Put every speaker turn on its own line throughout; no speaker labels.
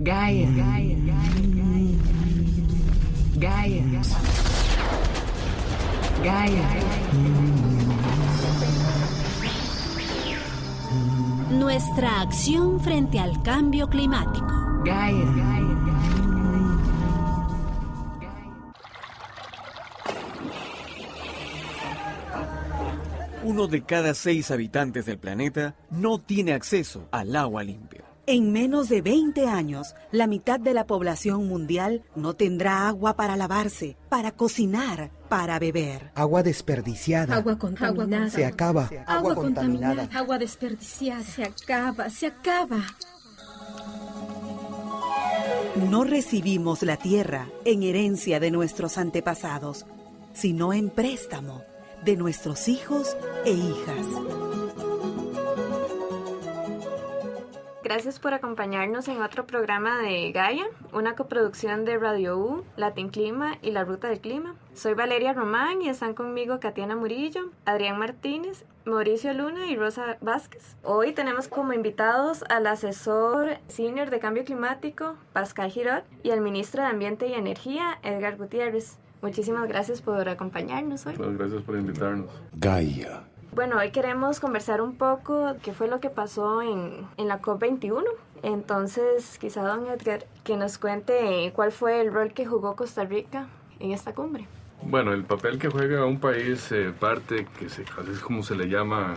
Gaia. Gaia. Gaia. Gaia.
Nuestra acción frente al cambio climático.
Gaia.
Uno de cada 6 habitantes del planeta no tiene acceso al agua limpia.
En menos de 20 años, la mitad de la población mundial no tendrá agua para lavarse, para cocinar, para beber.
Agua desperdiciada.
Agua contaminada.
Se acaba.
Agua contaminada. Agua desperdiciada. Se acaba.
No recibimos la tierra en herencia de nuestros antepasados, sino en préstamo de nuestros hijos e hijas.
Gracias por acompañarnos en otro programa de Gaia, una coproducción de Radio U, Latin Clima y La Ruta del Clima. Soy Valeria Román y están conmigo Katiana Murillo, Adrián Martínez, Mauricio Luna y Rosa Vázquez. Hoy tenemos como invitados al asesor senior de cambio climático, Pascal Girot, y al ministro de Ambiente y Energía, Edgar Gutiérrez. Muchísimas gracias por acompañarnos hoy.
Muchas gracias por invitarnos.
Gaia.
Bueno, hoy queremos conversar un poco qué fue lo que pasó en la COP21. Entonces, quizá don Edgar, que nos cuente cuál fue el rol que jugó Costa Rica en esta cumbre.
Bueno, el papel que juega un país parte, así es como se le llama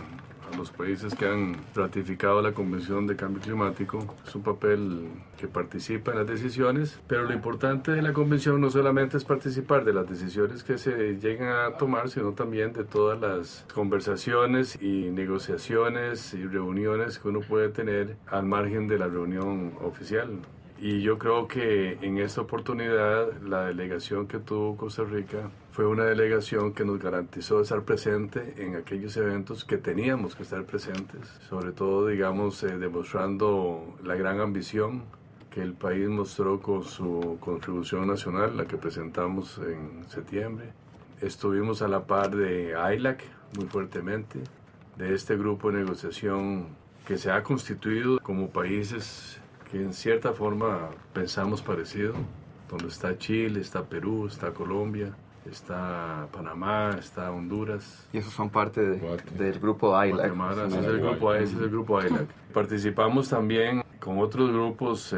a los países que han ratificado la Convención de Cambio Climático, es un papel que participa en las decisiones, pero lo importante de la Convención no solamente es participar de las decisiones que se llegan a tomar, sino también de todas las conversaciones y negociaciones y reuniones que uno puede tener al margen de la reunión oficial. Y yo creo que en esta oportunidad la delegación que tuvo Costa Rica fue una delegación que nos garantizó estar presente en aquellos eventos que teníamos que estar presentes, sobre todo, digamos, demostrando la gran ambición que el país mostró con su contribución nacional, la que presentamos en septiembre. Estuvimos a la par de AILAC muy fuertemente, de este grupo de negociación que se ha constituido como países que en cierta forma pensamos parecido, donde está Chile, está Perú, está Colombia, está Panamá, está Honduras.
Y esos son parte del grupo AILAC.
Guatemala, ese es el grupo AILAC. Participamos también con otros grupos,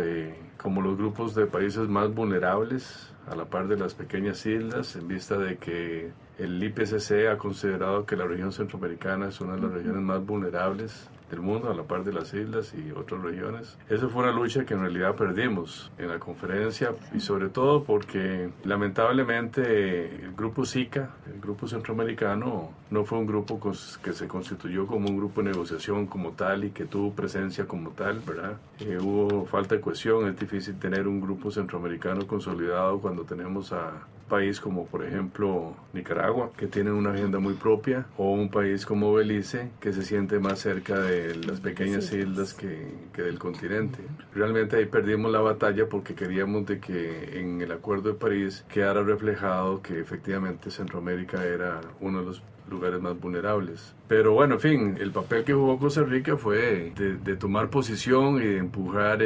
como los grupos de países más vulnerables, a la par de las pequeñas islas, en vista de que el IPCC ha considerado que la región centroamericana es una de las regiones más vulnerables del mundo, a la par de las islas y otras regiones. Esa fue una lucha que en realidad perdimos en la conferencia, y sobre todo porque lamentablemente el grupo SICA, el grupo centroamericano, no fue un grupo que se constituyó como un grupo de negociación como tal y que tuvo presencia como tal, ¿verdad? Hubo falta de cohesión. Es difícil tener un grupo centroamericano consolidado cuando tenemos a país como por ejemplo Nicaragua, que tiene una agenda muy propia, o un país como Belice, que se siente más cerca de las pequeñas islas que del continente. Realmente ahí perdimos la batalla porque queríamos de que en el Acuerdo de París quedara reflejado que efectivamente Centroamérica era uno de los lugares más vulnerables. Pero bueno, en fin, el papel que jugó Costa Rica fue de tomar posición y de empujar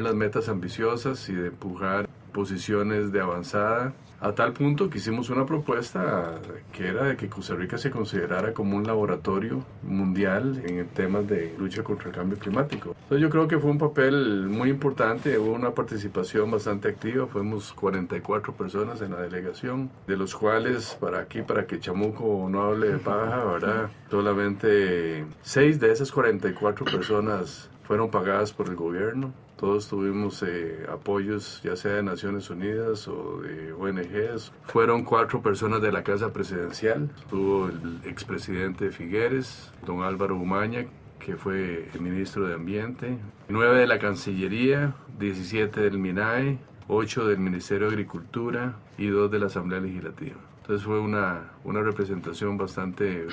las metas ambiciosas y de empujar posiciones de avanzada, a tal punto que hicimos una propuesta que era de que Costa Rica se considerara como un laboratorio mundial en temas de lucha contra el cambio climático. Entonces yo creo que fue un papel muy importante, hubo una participación bastante activa, fuimos 44 personas en la delegación, de los cuales, para que Chamuco no hable de paja, ¿verdad? Solamente 6 de esas 44 personas fueron pagadas por el gobierno. Todos tuvimos apoyos, ya sea de Naciones Unidas o de ONGs. Fueron 4 personas de la Casa Presidencial. Estuvo el expresidente Figueres, don Álvaro Umaña, que fue el ministro de Ambiente. 9 de la Cancillería, 17 del MINAE, 8 del Ministerio de Agricultura y 2 de la Asamblea Legislativa. Entonces fue una representación bastante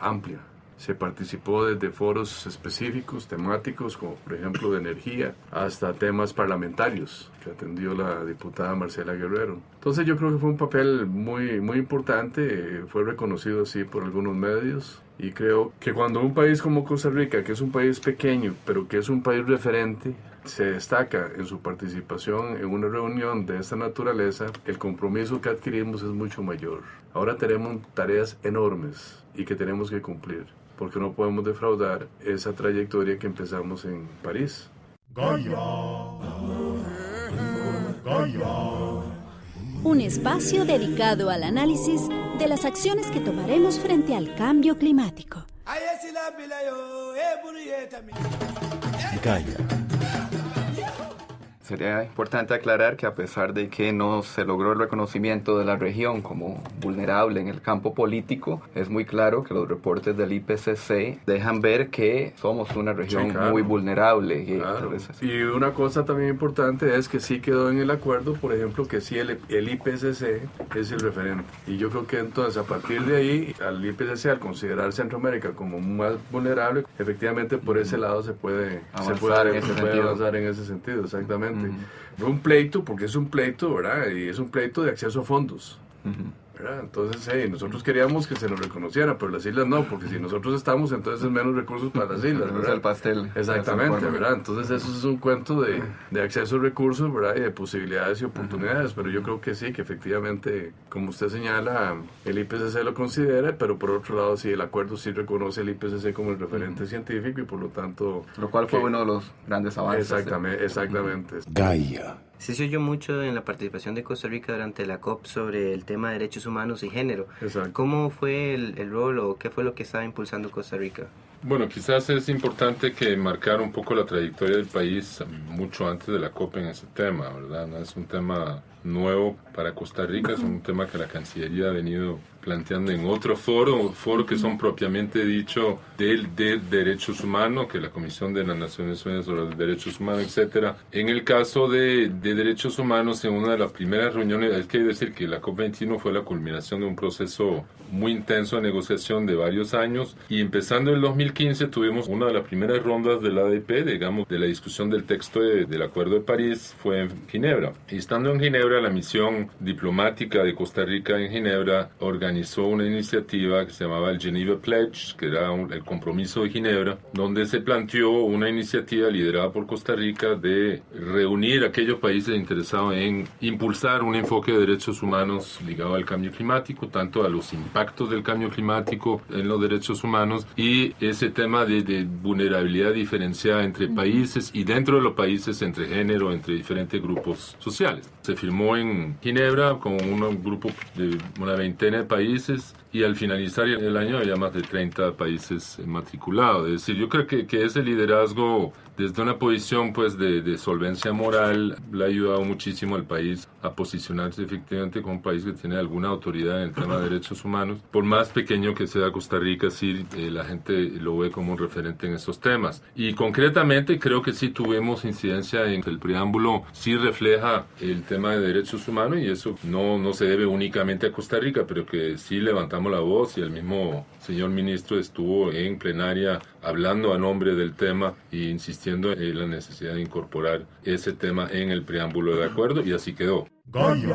amplia. Se participó desde foros específicos, temáticos, como por ejemplo de energía, hasta temas parlamentarios que atendió la diputada Marcela Guerrero. Entonces yo creo que fue un papel muy, muy importante, fue reconocido así por algunos medios, y creo que cuando un país como Costa Rica, que es un país pequeño, pero que es un país referente se destaca en su participación en una reunión de esta naturaleza, el compromiso que adquirimos es mucho mayor. Ahora tenemos tareas enormes y que tenemos que cumplir, porque no podemos defraudar esa trayectoria que empezamos en París.
Un espacio dedicado al análisis de las acciones que tomaremos frente al cambio climático.
Gaia. Sería importante aclarar que a pesar de que no se logró el reconocimiento de la región como vulnerable en el campo político, es muy claro que los reportes del IPCC dejan ver que somos una región muy vulnerable.
Claro. Y una cosa también importante es que sí quedó en el acuerdo, por ejemplo, que sí el IPCC es el referente. Y yo creo que entonces a partir de ahí, al IPCC, al considerar Centroamérica como más vulnerable, efectivamente por ese lado se puede avanzar en ese sentido, exactamente. Fue un pleito, porque es un pleito, ¿verdad? Y es un pleito de acceso a fondos, ¿verdad? Entonces, nosotros queríamos que se nos reconociera, pero las islas no, porque si nosotros estamos, entonces es menos recursos para las islas, ¿verdad?
El pastel.
Exactamente, ¿verdad? Entonces eso es un cuento de acceso a recursos, ¿verdad? Y de posibilidades y oportunidades, pero yo creo que sí, que efectivamente, como usted señala, el IPCC lo considera, pero por otro lado, sí, el acuerdo sí reconoce el IPCC como el referente científico y por lo tanto...
Lo cual fue uno de los grandes avances.
Exactamente.
Gaia.
Sí se oyó mucho en la participación de Costa Rica durante la COP sobre el tema de derechos humanos y género.
Exacto.
¿Cómo fue el rol o qué fue lo que estaba impulsando Costa Rica?
Bueno, quizás es importante que marcar un poco la trayectoria del país mucho antes de la COP en ese tema, ¿verdad? No es un tema nuevo para Costa Rica, es un tema que la Cancillería ha venido planteando en otro foro que son propiamente dicho de derechos humanos, que la Comisión de las Naciones Unidas sobre los Derechos Humanos, etcétera. En el caso de derechos humanos, en una de las primeras reuniones, hay que decir que la COP21 fue la culminación de un proceso muy intenso de negociación de varios años, y empezando en el 2015 tuvimos una de las primeras rondas del ADP, digamos, de la discusión del texto del Acuerdo de París, fue en Ginebra. Y estando en Ginebra, la misión diplomática de Costa Rica en Ginebra organizó una iniciativa que se llamaba el Geneva Pledge, que era el compromiso de Ginebra, donde se planteó una iniciativa liderada por Costa Rica de reunir a aquellos países interesados en impulsar un enfoque de derechos humanos ligado al cambio climático, tanto a los impactos del cambio climático en los derechos humanos y ese tema de vulnerabilidad diferenciada entre países y dentro de los países entre género, entre diferentes grupos sociales. Se firmó en Ginebra con un grupo de una veintena de países y al finalizar el año había más de 30 países matriculados. Es decir, yo creo que ese liderazgo desde una posición pues de solvencia moral le ha ayudado muchísimo al país a posicionarse efectivamente como un país que tiene alguna autoridad en el tema de derechos humanos. Por más pequeño que sea Costa Rica, sí, la gente lo ve como un referente en esos temas. Y concretamente creo que sí tuvimos incidencia en que el preámbulo sí refleja el tema de derechos humanos, y eso no se debe únicamente a Costa Rica, pero que sí levantamos la voz y el mismo señor ministro estuvo en plenaria hablando a nombre del tema e insistiendo en la necesidad de incorporar ese tema en el preámbulo del acuerdo, y así quedó.
Gaia.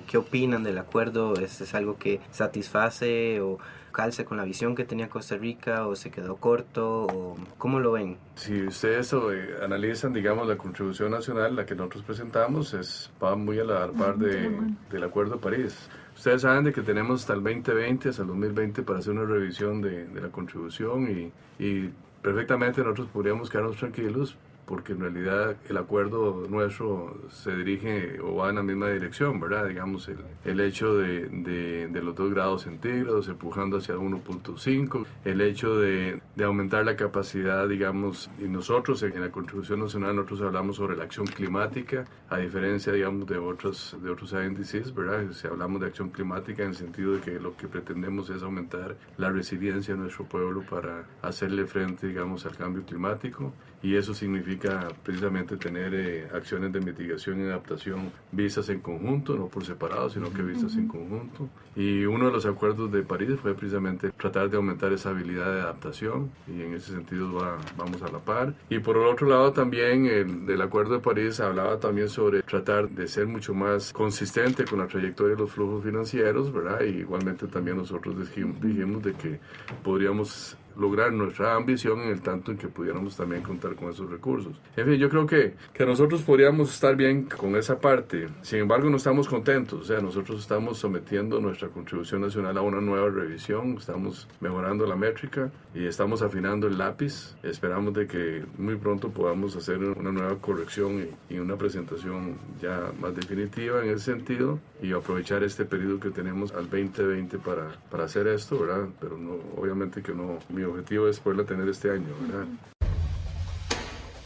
¿Qué opinan del acuerdo? ¿Es algo que satisface o calza con la visión que tenía Costa Rica, o se quedó corto, o cómo lo ven?
Si ustedes analizan, digamos, la contribución nacional, la que nosotros presentamos, va muy a la par del Acuerdo de París. Ustedes saben de que tenemos hasta el 2020, hasta el 2020 para hacer una revisión de la contribución y perfectamente nosotros podríamos quedarnos tranquilos, porque en realidad el acuerdo nuestro se dirige o va en la misma dirección, ¿verdad? Digamos, el hecho de los 2 grados centígrados empujando hacia 1.5, el hecho de aumentar la capacidad, digamos, y nosotros en la contribución nacional nosotros hablamos sobre la acción climática, a diferencia, digamos, de otros índices, ¿verdad? Si hablamos de acción climática en el sentido de que lo que pretendemos es aumentar la resiliencia de nuestro pueblo para hacerle frente, digamos, al cambio climático, y eso significa implica precisamente tener acciones de mitigación y adaptación vistas en conjunto, no por separado, sino que vistas en conjunto. Y uno de los acuerdos de París fue precisamente tratar de aumentar esa habilidad de adaptación, y en ese sentido vamos a la par. Y por el otro lado también el acuerdo de París hablaba también sobre tratar de ser mucho más consistente con la trayectoria de los flujos financieros, ¿verdad? Y igualmente también nosotros dijimos de que podríamos lograr nuestra ambición en el tanto en que pudiéramos también contar con esos recursos. En fin, yo creo que nosotros podríamos estar bien con esa parte. Sin embargo, no estamos contentos. O sea, nosotros estamos sometiendo nuestra contribución nacional a una nueva revisión, estamos mejorando la métrica y estamos afinando el lápiz. Esperamos de que muy pronto podamos hacer una nueva corrección y una presentación ya más definitiva en ese sentido, y aprovechar este periodo que tenemos al 2020 para hacer esto, ¿verdad? Pero no, obviamente que no. Mi objetivo es poderla tener este año, ¿verdad?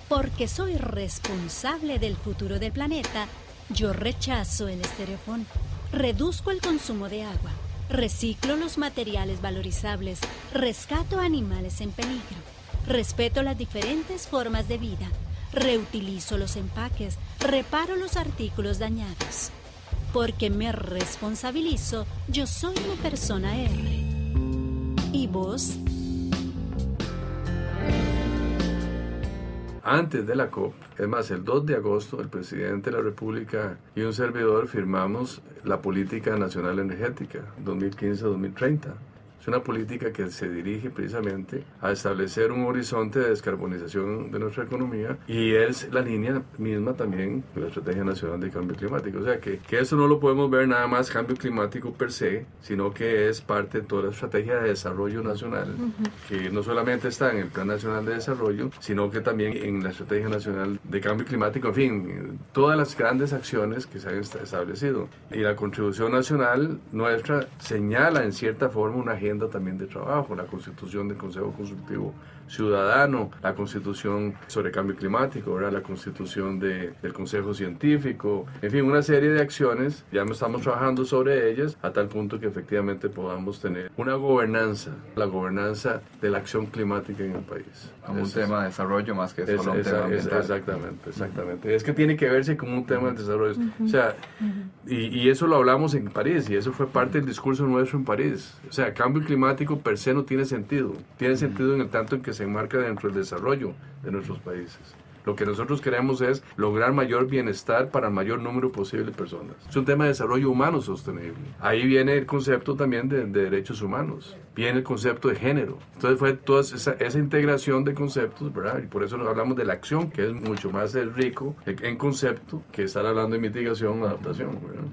Porque soy responsable del futuro del planeta, yo rechazo el estereofón, reduzco el consumo de agua, reciclo los materiales valorizables, rescato animales en peligro, respeto las diferentes formas de vida, reutilizo los empaques, reparo los artículos dañados. Porque me responsabilizo, yo soy una persona R. ¿Y vos?
Antes de la COP, es más, el 2 de agosto, el presidente de la República y un servidor firmamos la Política Nacional Energética 2015-2030. Es una política que se dirige precisamente a establecer un horizonte de descarbonización de nuestra economía, y es la línea misma también de la Estrategia Nacional de Cambio Climático. O sea que eso no lo podemos ver nada más cambio climático per se, sino que es parte de toda la estrategia de desarrollo nacional, que no solamente está en el Plan Nacional de Desarrollo, sino que también en la Estrategia Nacional de Cambio Climático, en fin, todas las grandes acciones que se han establecido. Y la contribución nacional nuestra señala en cierta forma una agenda también de trabajo, la constitución del Consejo Consultivo Ciudadano, la constitución sobre cambio climático, ¿verdad? La constitución del Consejo Científico, en fin, una serie de acciones. Ya estamos trabajando sobre ellas a tal punto que efectivamente podamos tener una gobernanza, la gobernanza de la acción climática en el país.
Como un tema de desarrollo más que solo un tema ambiental.
Exactamente. Es que tiene que verse como un tema de desarrollo. O sea, y eso lo hablamos en París, y eso fue parte del discurso nuestro en París. O sea, cambio climático per se no tiene sentido. Tiene sentido en el tanto en que se enmarca dentro del desarrollo de nuestros países. Lo que nosotros queremos es lograr mayor bienestar para el mayor número posible de personas. Es un tema de desarrollo humano sostenible. Ahí viene el concepto también de derechos humanos. Viene el concepto de género. Entonces fue toda esa integración de conceptos, ¿verdad? Y por eso nos hablamos de la acción, que es mucho más rico en concepto que estar hablando de mitigación o adaptación, ¿verdad?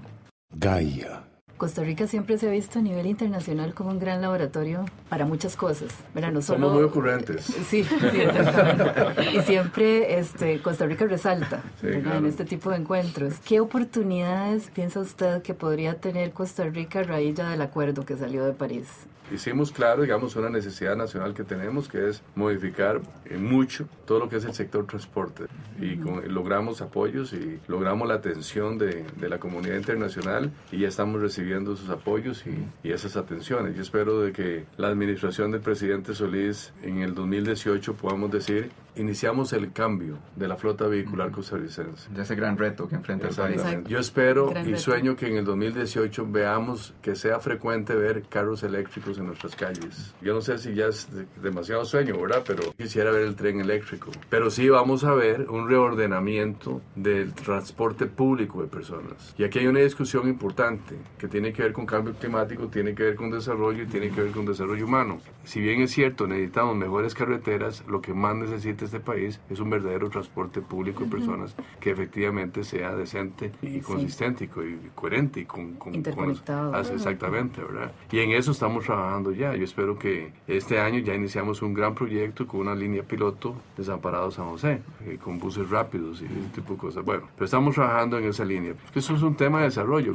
Gaia. Costa Rica siempre se ha visto a nivel internacional como un gran laboratorio para muchas cosas, ¿verdad? No solo,
somos muy ocurrentes.
Sí, exactamente. Y siempre Costa Rica resalta, claro, en este tipo de encuentros. ¿Qué oportunidades piensa usted que podría tener Costa Rica a raíz ya del acuerdo que salió de París?
Hicimos claro, digamos, una necesidad nacional que tenemos, que es modificar mucho todo lo que es el sector transporte. Y logramos apoyos y logramos la atención de la comunidad internacional, y ya estamos recibiendo esos apoyos y esas atenciones. Yo espero de que la administración del presidente Solís en el 2018 podamos decir, iniciamos el cambio de la flota vehicular costarricense.
De ese gran reto que enfrenta el país.
Yo espero y sueño que en el 2018 veamos que sea frecuente ver carros eléctricos en nuestras calles. Yo no sé si ya es demasiado sueño, ¿verdad? Pero quisiera ver el tren eléctrico. Pero sí vamos a ver un reordenamiento del transporte público de personas. Y aquí hay una discusión importante que tiene que ver con cambio climático, tiene que ver con desarrollo y tiene que ver con desarrollo humano. Si bien es cierto, necesitamos mejores carreteras, lo que más necesita este país es un verdadero transporte público de personas que efectivamente sea decente y consistente y coherente y con
interconectado.
Exactamente, ¿verdad? Y en eso estamos trabajando ya. Yo espero que este año ya iniciamos un gran proyecto con una línea piloto Desamparado San José, con buses rápidos y ese tipo de cosas. Bueno, pero estamos trabajando en esa línea. Eso es un tema de desarrollo,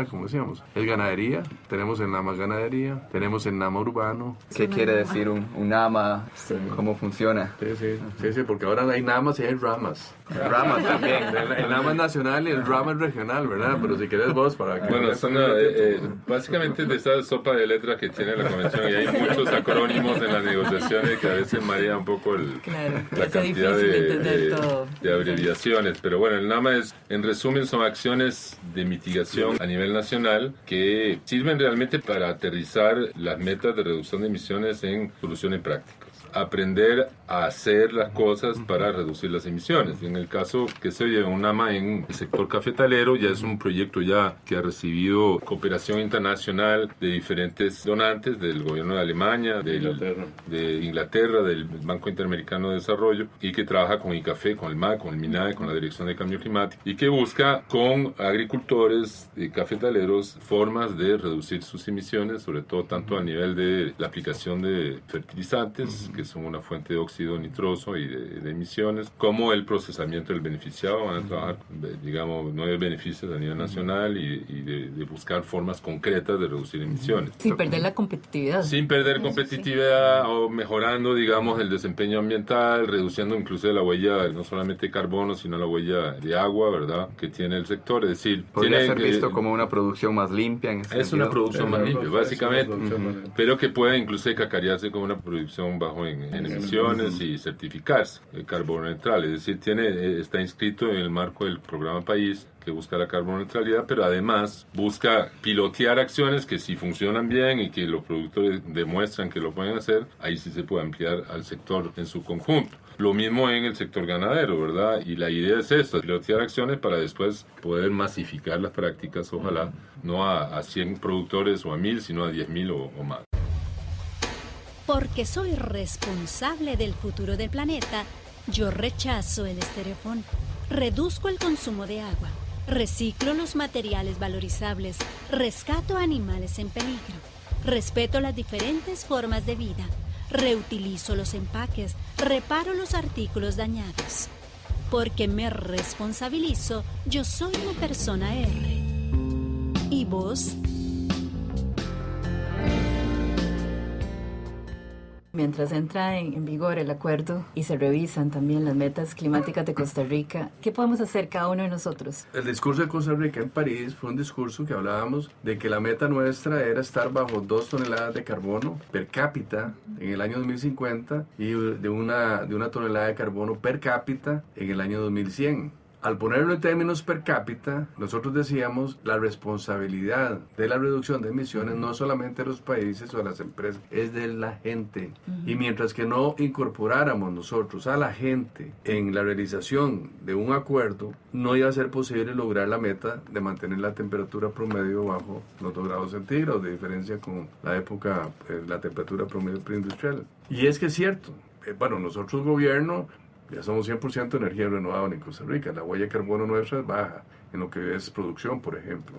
como decíamos. es ganadería. Tenemos en NAMA ganadería, tenemos en NAMA urbano.
¿Qué quiere decir un NAMA? Sí. ¿Cómo funciona?
Sí, porque ahora hay NAMAs y hay ramas.
Ramas también.
El NAMA es nacional y el RAMA es regional, ¿verdad? Pero si querés vos para que...
Bueno, básicamente de esa sopa de letras que tiene la convención, y hay muchos acrónimos en las negociaciones que a veces marea un poco la cantidad de abreviaciones. Pero bueno, el NAMA en resumen, son acciones de mitigación a nivel nacional que sirven realmente para aterrizar las metas de reducción de emisiones en soluciones prácticas. Aprender a hacer las cosas para reducir las emisiones. En el caso que se oye un NAMA en el sector cafetalero, ya es un proyecto ya que ha recibido cooperación internacional de diferentes donantes, del gobierno de Alemania, de Inglaterra, del Banco Interamericano de Desarrollo, y que trabaja con ICAFE, con el MAC, con el MINAE, con la Dirección de Cambio Climático, y que busca con agricultores y cafetaleros formas de reducir sus emisiones, sobre todo tanto a nivel de la aplicación de fertilizantes, que son una fuente de óxido nitroso y de emisiones, como el procesamiento del beneficiado. Van a trabajar, digamos, 9 beneficios a nivel nacional y de buscar formas concretas de reducir emisiones.
Sin perder la competitividad.
Sin perder competitividad o mejorando, digamos, el desempeño ambiental, reduciendo incluso la huella, no solamente de carbono, sino la huella de agua, ¿verdad?, que tiene el sector. Es decir,
podría ser visto como una producción más limpia en ese sentido.
Es una producción más limpia, básicamente, pero que puede incluso cacarearse como una producción bajo en emisiones y certificarse carbono neutral. Es decir, está inscrito en el marco del programa País, que busca la carbono neutralidad, pero además busca pilotear acciones que si funcionan bien y que los productores demuestran que lo pueden hacer, ahí sí se puede ampliar al sector en su conjunto. Lo mismo en el sector ganadero, ¿verdad? Y la idea es esto, pilotear acciones para después poder masificar las prácticas, ojalá, no a 100 productores o a 1000, sino a 10.000 o más.
Porque soy responsable del futuro del planeta, yo rechazo el estereofón, reduzco el consumo de agua, reciclo los materiales valorizables, rescato animales en peligro, respeto las diferentes formas de vida, reutilizo los empaques, reparo los artículos dañados. Porque me responsabilizo, yo soy una persona R. ¿Y vos?
Mientras entra en vigor el acuerdo y se revisan también las metas climáticas de Costa Rica, ¿qué podemos hacer cada uno de nosotros?
El discurso de Costa Rica en París fue un discurso que hablábamos de que la meta nuestra era estar bajo 2 toneladas de carbono per cápita en el año 2050 y de una tonelada de carbono per cápita en el año 2100. Al ponerlo en términos per cápita, nosotros decíamos la responsabilidad de la reducción de emisiones no solamente de los países o de las empresas, es de la gente. Y mientras que no incorporáramos nosotros a la gente en la realización de un acuerdo, no iba a ser posible lograr la meta de mantener la temperatura promedio bajo los 2 grados centígrados, de diferencia con la época, la temperatura promedio preindustrial. Y es que es cierto, nosotros gobierno, ya somos 100% energía renovable en Costa Rica. La huella de carbono nuestra es baja en lo que es producción, por ejemplo,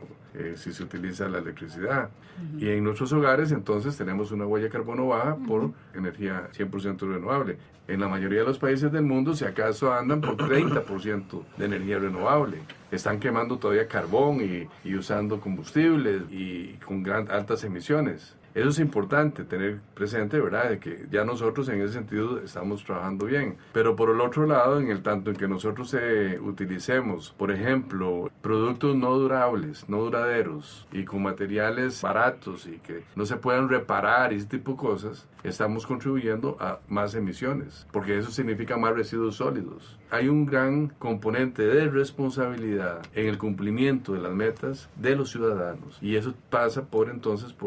si se utiliza la electricidad. Y en nuestros hogares, entonces, tenemos una huella de carbono baja por energía 100% renovable. En la mayoría de los países del mundo, si acaso andan por 30% de energía renovable. Están quemando todavía carbón y usando combustibles y con altas emisiones. Eso es importante tener presente, ¿verdad?, de que ya nosotros en ese sentido estamos trabajando bien. Pero por el otro lado, en el tanto en que nosotros utilicemos, por ejemplo, productos no durables, no duraderos y con materiales baratos y que no se puedan reparar y ese tipo de cosas, estamos contribuyendo a más emisiones, porque eso significa más residuos sólidos. Hay un gran componente de responsabilidad en el cumplimiento de las metas de los ciudadanos y eso pasa por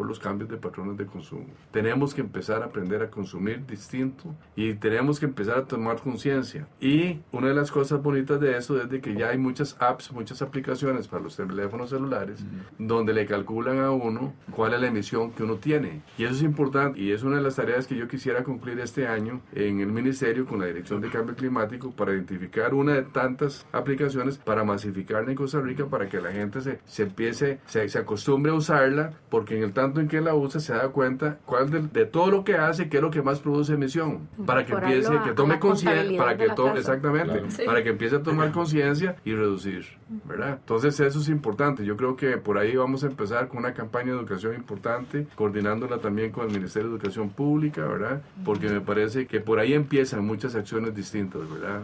los cambios de patrones de consumo. Tenemos que empezar a aprender a consumir distinto y tenemos que empezar a tomar conciencia. Y una de las cosas bonitas de eso es de que ya hay muchas apps, muchas aplicaciones para los teléfonos celulares donde le calculan a uno cuál es la emisión que uno tiene. Y eso es importante y es una de las tareas que yo quisiera cumplir este año en el Ministerio con la Dirección de Cambio Climático para identificar identificar una de tantas aplicaciones para masificarla en Costa Rica, para que la gente se acostumbre a usarla, porque en el tanto en que la usa se da cuenta de todo lo que hace, qué es lo que más produce emisión, para que empiece, que tome conciencia, para que tome, exactamente, claro. Sí. Para que empiece a tomar conciencia y reducir, ¿verdad? Entonces eso es importante. Yo creo que por ahí vamos a empezar con una campaña de educación importante, coordinándola también con el Ministerio de Educación Pública, ¿verdad? Porque me parece que por ahí empiezan muchas acciones distintas, ¿verdad?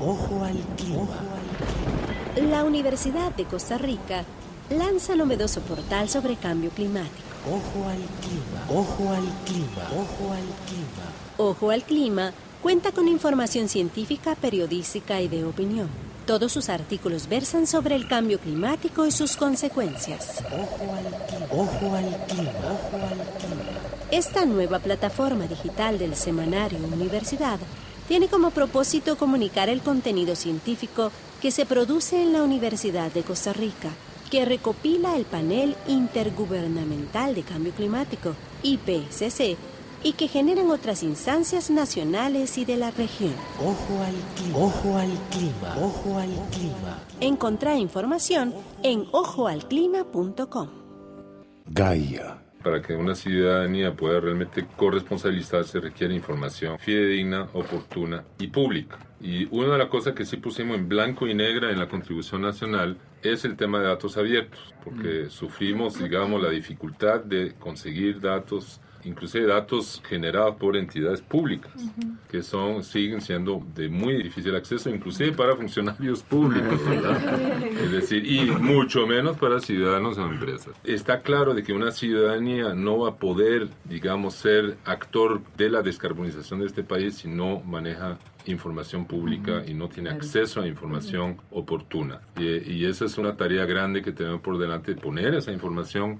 Ojo al clima. La Universidad de Costa Rica lanza el novedoso portal sobre cambio climático. Ojo al clima cuenta con información científica, periodística y de opinión. Todos sus artículos versan sobre el cambio climático y sus consecuencias. Ojo al clima. Esta nueva plataforma digital del semanario Universidad tiene como propósito comunicar el contenido científico que se produce en la Universidad de Costa Rica, que recopila el Panel Intergubernamental de Cambio Climático, IPCC, y que generan otras instancias nacionales y de la región. Ojo al clima. Encontrá información en ojoalclima.com.
Gaia. Para que una ciudadanía pueda realmente corresponsabilizarse requiere información fidedigna, oportuna y pública. Y una de las cosas que sí pusimos en blanco y negra en la contribución nacional es el tema de datos abiertos, porque sufrimos, digamos, la dificultad de conseguir datos, inclusive datos generados por entidades públicas, que siguen siendo de muy difícil acceso, inclusive para funcionarios públicos, ¿verdad? Es decir, y mucho menos para ciudadanos o empresas. Está claro de que una ciudadanía no va a poder, digamos, ser actor de la descarbonización de este país si no maneja información pública y no tiene acceso a información oportuna. Y esa es una tarea grande que tenemos por delante, de poner esa información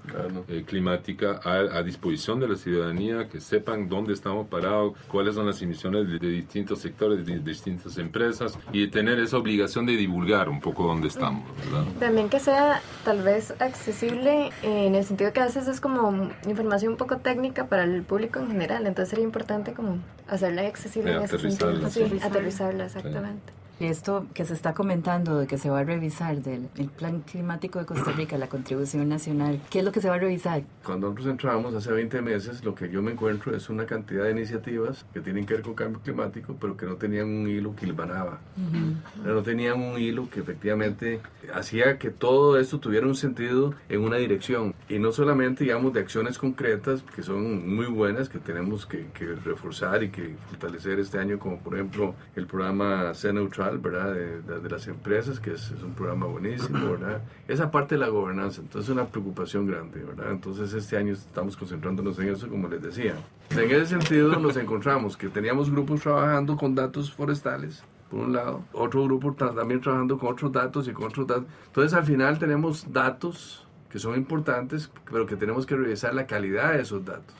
climática a disposición de la ciudadanía, que sepan dónde estamos parados, cuáles son las emisiones de distintos sectores, de distintas empresas, y de tener esa obligación de divulgar un poco dónde estamos, ¿verdad?
También que sea tal vez accesible en el sentido que a veces es como información un poco técnica para el público en general, entonces sería importante como hacerla accesible en ese sentido. Aterrizarla, exactamente.
Y esto que se está comentando de que se va a revisar del Plan Climático de Costa Rica, la contribución nacional, ¿qué es lo que se va a revisar?
Cuando nosotros entramos hace 20 meses, lo que yo me encuentro es una cantidad de iniciativas que tienen que ver con cambio climático, pero que no tenían un hilo que hilvanaba. No tenían un hilo que efectivamente hacía que todo esto tuviera un sentido en una dirección. Y no solamente, digamos, de acciones concretas que son muy buenas, que tenemos que reforzar y que fortalecer este año, como por ejemplo el programa C Neutral, ¿verdad? De las empresas, que es un programa buenísimo, ¿verdad? Esa parte de la gobernanza, entonces es una preocupación grande, ¿verdad? Entonces este año estamos concentrándonos en eso, como les decía. En ese sentido nos encontramos que teníamos grupos trabajando con datos forestales, por un lado, otro grupo también trabajando con otros datos y con otros datos. Entonces al final tenemos datos que son importantes, pero que tenemos que revisar la calidad de esos datos.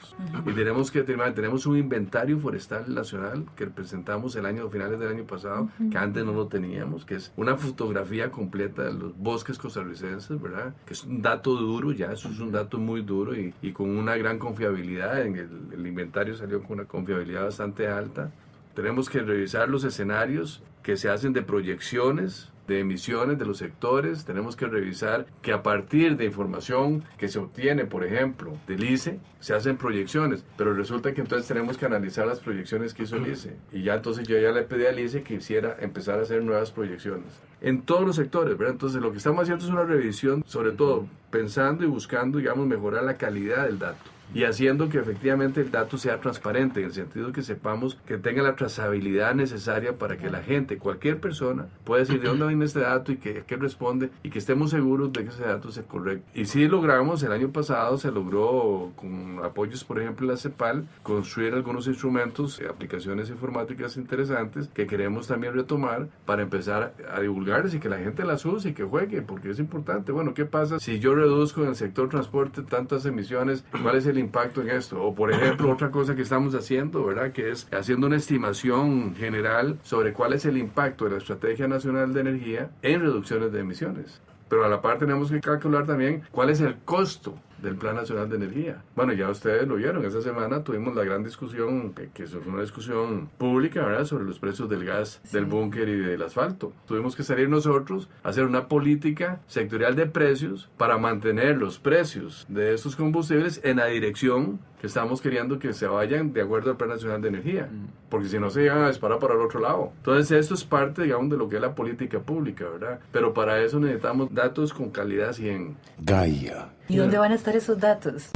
Y tenemos un inventario forestal nacional que presentamos finales del año pasado, que antes no lo teníamos, que es una fotografía completa de los bosques costarricenses, ¿verdad? Que es un dato duro, ya eso es un dato muy duro y con una gran confiabilidad. El inventario salió con una confiabilidad bastante alta. Tenemos que revisar los escenarios que se hacen de proyecciones de emisiones de los sectores. Tenemos que revisar que a partir de información que se obtiene, por ejemplo, del ICE, se hacen proyecciones, pero resulta que entonces tenemos que analizar las proyecciones que hizo el ICE. Y ya entonces yo ya le pedí al ICE que hiciera empezar a hacer nuevas proyecciones en todos los sectores, ¿verdad? Entonces lo que estamos haciendo es una revisión, sobre todo pensando y buscando, digamos, mejorar la calidad del dato. Y haciendo que efectivamente el dato sea transparente, en el sentido que sepamos que tenga la trazabilidad necesaria para que la gente, cualquier persona, pueda decir de dónde viene este dato y qué responde, y que estemos seguros de que ese dato sea correcto. Y sí logramos, el año pasado se logró, con apoyos por ejemplo de la CEPAL, construir algunos instrumentos, aplicaciones informáticas interesantes que queremos también retomar para empezar a divulgarles y que la gente las use y que juegue, porque es importante. Bueno, ¿qué pasa si yo reduzco en el sector transporte tantas emisiones? ¿Cuál es el impacto en esto? O por ejemplo, otra cosa que estamos haciendo, ¿verdad? Que es haciendo una estimación general sobre cuál es el impacto de la Estrategia Nacional de Energía en reducciones de emisiones. Pero a la par tenemos que calcular también cuál es el costo del Plan Nacional de Energía. Bueno, ya ustedes lo vieron, esta semana tuvimos la gran discusión, que fue una discusión pública, ¿verdad?, sobre los precios del gas, del búnker y del asfalto. Tuvimos que salir nosotros a hacer una política sectorial de precios para mantener los precios de estos combustibles en la dirección que estamos queriendo que se vayan de acuerdo al Plan Nacional de Energía, porque si no se llegan a disparar para el otro lado. Entonces esto es parte, digamos, de lo que es la política pública, ¿verdad? Pero para eso necesitamos datos con calidad 100.
Gaia.
¿Y dónde van a estar esos datos?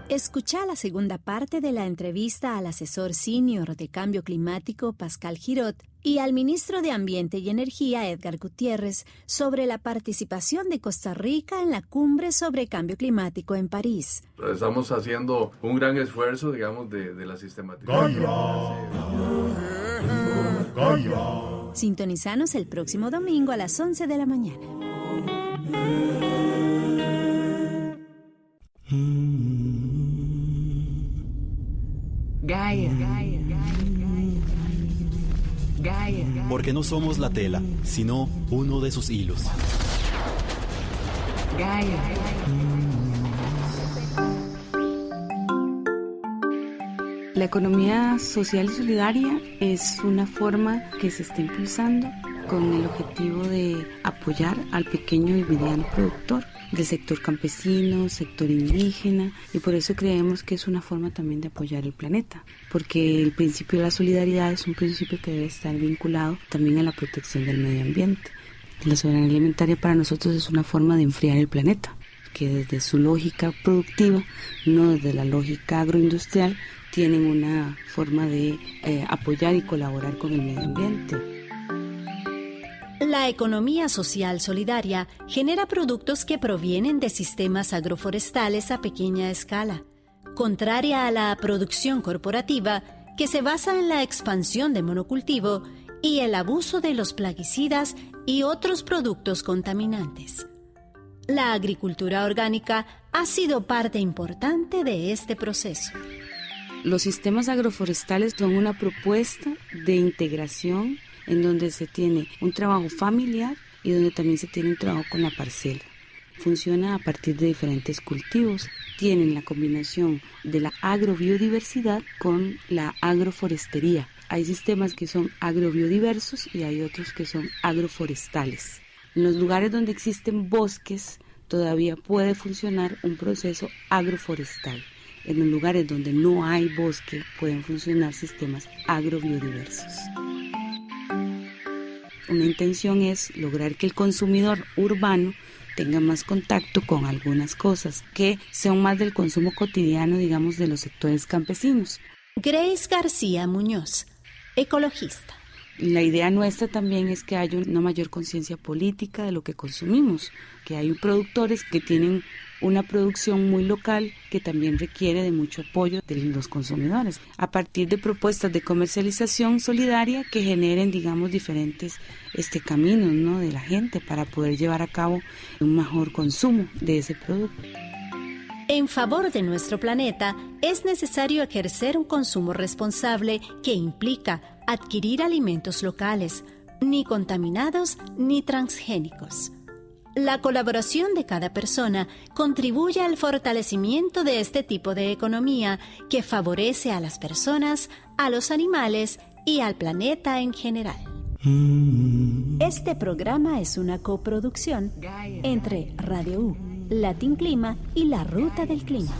Escucha la segunda parte de la entrevista al asesor senior de Cambio Climático, Pascal Girot, y al ministro de Ambiente y Energía, Edgar Gutiérrez, sobre la participación de Costa Rica en la cumbre sobre cambio climático en París.
Estamos haciendo un gran esfuerzo, digamos, de la sistematización.
Sintonizanos el próximo domingo a las 11 de la mañana.
Gaia.
Porque no somos la tela, sino uno de sus hilos.
Gaia.
La economía social y solidaria es una forma que se está impulsando con el objetivo de apoyar al pequeño y mediano productor del sector campesino, sector indígena, y por eso creemos que es una forma también de apoyar el planeta, porque el principio de la solidaridad es un principio que debe estar vinculado también a la protección del medio ambiente. La soberanía alimentaria para nosotros es una forma de enfriar el planeta, que desde su lógica productiva, no desde la lógica agroindustrial, tienen una forma de apoyar y colaborar con el medio ambiente.
La economía social solidaria genera productos que provienen de sistemas agroforestales a pequeña escala, contraria a la producción corporativa que se basa en la expansión de monocultivo y el abuso de los plaguicidas y otros productos contaminantes. La agricultura orgánica ha sido parte importante de este proceso.
Los sistemas agroforestales son una propuesta de integración en donde se tiene un trabajo familiar y donde también se tiene un trabajo con la parcela. Funciona a partir de diferentes cultivos. Tienen la combinación de la agrobiodiversidad con la agroforestería. Hay sistemas que son agrobiodiversos y hay otros que son agroforestales. En los lugares donde existen bosques todavía puede funcionar un proceso agroforestal. En los lugares donde no hay bosque pueden funcionar sistemas agrobiodiversos. Una intención es lograr que el consumidor urbano tenga más contacto con algunas cosas que son más del consumo cotidiano, digamos, de los sectores campesinos.
Grace García Muñoz, ecologista.
La idea nuestra también es que haya una mayor conciencia política de lo que consumimos, que hay productores que tienen una producción muy local que también requiere de mucho apoyo de los consumidores, a partir de propuestas de comercialización solidaria que generen, digamos, diferentes caminos, ¿no?, de la gente para poder llevar a cabo un mejor consumo de ese producto.
En favor de nuestro planeta, es necesario ejercer un consumo responsable que implica adquirir alimentos locales, ni contaminados ni transgénicos. La colaboración de cada persona contribuye al fortalecimiento de este tipo de economía que favorece a las personas, a los animales y al planeta en general. Este programa es una coproducción entre Radio U, Latin Clima y La Ruta del Clima.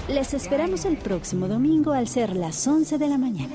Les esperamos el próximo domingo al ser las 11 de la mañana.